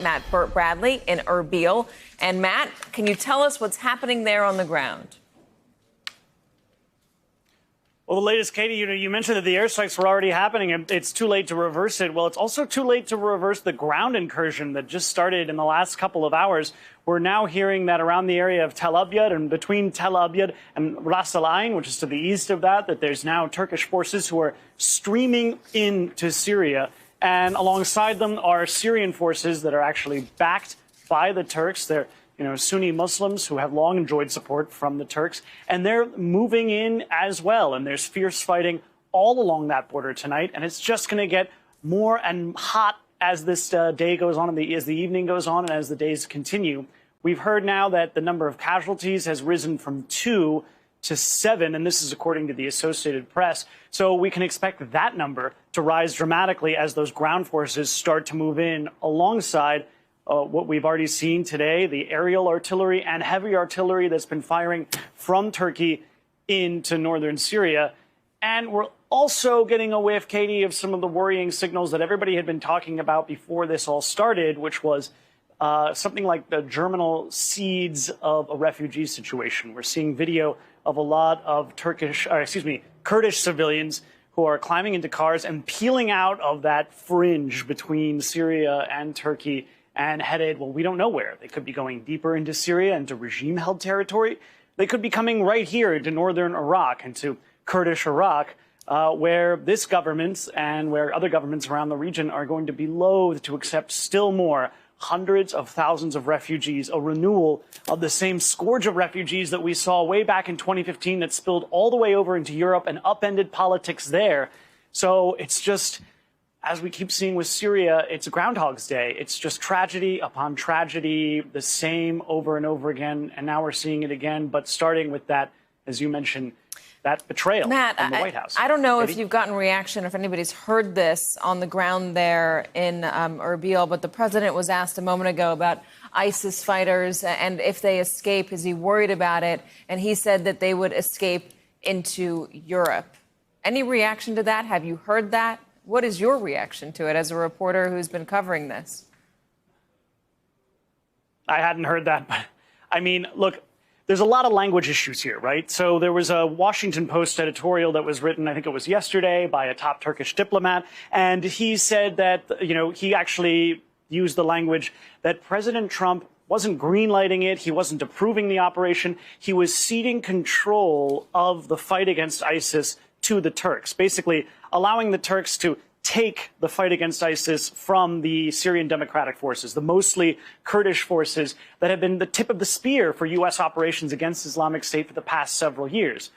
Matt Bradley in Erbil. And Matt, can you tell us what's happening there on the ground? Well, the latest, Katie, you mentioned that the airstrikes were already happening and it's too late to reverse it. Well, it's also too late to reverse the ground incursion that just started in the last couple of hours. We're now hearing that around the area of Tel Abyad and between Tel Abyad and Ras Al Ain, which is to the east of that there's now Turkish forces who are streaming into Syria. And alongside them are Syrian forces that are actually backed by the Turks. They're Sunni Muslims who have long enjoyed support from the Turks, and they're moving in as well. And there's fierce fighting all along that border tonight, and it's just going to get more and hot as this day goes on, as the evening goes on, and as the days continue. We've heard now that the number of casualties has risen from 2 to 7, and this is according to the Associated Press. So we can expect that number to rise dramatically as those ground forces start to move in alongside what we've already seen today, the aerial artillery and heavy artillery that's been firing from Turkey into northern Syria. And we're also getting a whiff, Katie, of some of the worrying signals that everybody had been talking about before this all started, which was something like the germinal seeds of a refugee situation. We're seeing video of a lot of Kurdish civilians who are climbing into cars and peeling out of that fringe between Syria and Turkey and headed, well, we don't know where. They could be going deeper into Syria, into regime-held territory. They could be coming right here into northern Iraq, into Kurdish Iraq, where this government and where other governments around the region are going to be loath to accept still more hundreds of thousands of refugees, a renewal of the same scourge of refugees that we saw way back in 2015 that spilled all the way over into Europe and upended politics there. So it's just, as we keep seeing with Syria, it's Groundhog's Day. It's just tragedy upon tragedy, the same over and over again. And now we're seeing it again, but starting with that, as you mentioned, that betrayal Matt, from the White House. I don't know Katie? if you've gotten reaction, if anybody's heard this on the ground there in Erbil, but the president was asked a moment ago about ISIS fighters and if they escape, is he worried about it? And he said that they would escape into Europe. Any reaction to that? Have you heard that? What is your reaction to it as a reporter who's been covering this? I hadn't heard that, but I mean, look, there's a lot of language issues here, right? So there was a Washington Post editorial that was written, I think it was yesterday, by a top Turkish diplomat. And he said that, he actually used the language that President Trump wasn't greenlighting it. He wasn't approving the operation. He was ceding control of the fight against ISIS to the Turks, basically allowing the Turks to take the fight against ISIS from the Syrian Democratic Forces, the mostly Kurdish forces that have been the tip of the spear for U.S. operations against Islamic State for the past several years.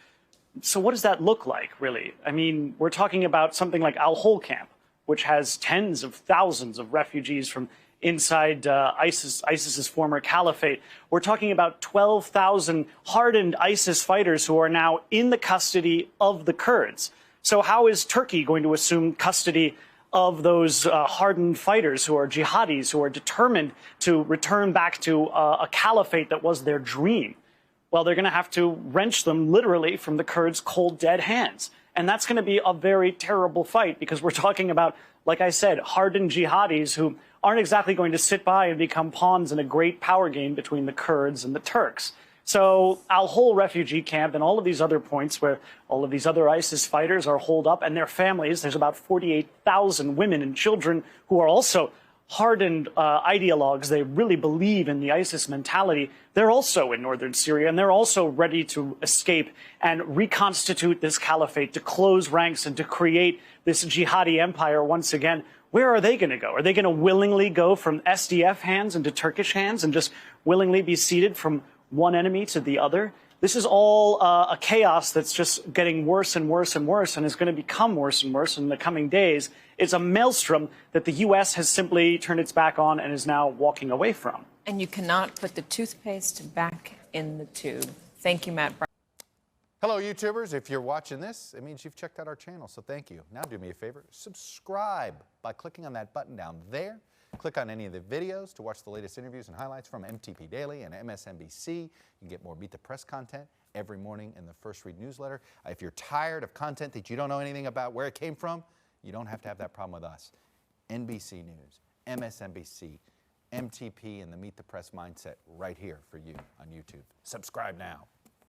So what does that look like, really? I mean, we're talking about something like Al-Hol camp, which has tens of thousands of refugees from inside ISIS's former caliphate. We're talking about 12,000 hardened ISIS fighters who are now in the custody of the Kurds. So how is Turkey going to assume custody of those hardened fighters who are jihadis, who are determined to return back to a caliphate that was their dream? Well, they're going to have to wrench them literally from the Kurds' cold, dead hands. And that's going to be a very terrible fight because we're talking about, like I said, hardened jihadis who aren't exactly going to sit by and become pawns in a great power game between the Kurds and the Turks. So Al-Hol refugee camp and all of these other points where all of these other ISIS fighters are holed up and their families, there's about 48,000 women and children who are also hardened ideologues. They really believe in the ISIS mentality. They're also in northern Syria, and they're also ready to escape and reconstitute this caliphate, to close ranks and to create this jihadi empire once again. Where are they going to go? Are they going to willingly go from SDF hands into Turkish hands and just willingly be ceded from one enemy to the other? This is all a chaos that's just getting worse and worse and worse and is going to become worse and worse in the coming days. It's a maelstrom that the U.S. has simply turned its back on and is now walking away from. And you cannot put the toothpaste back in the tube. Thank you, Matt. Hello, YouTubers. If you're watching this, it means you've checked out our channel, so thank you. Now do me a favor, subscribe by clicking on that button down there. Click on any of the videos to watch the latest interviews and highlights from MTP Daily and MSNBC. You can get more Beat the Press content every morning in the First Read newsletter. If you're tired of content that you don't know anything about where it came from, you don't have to have that problem with us. NBC News, MSNBC, MTP and the Meet the Press mindset right here for you on YouTube. Subscribe now.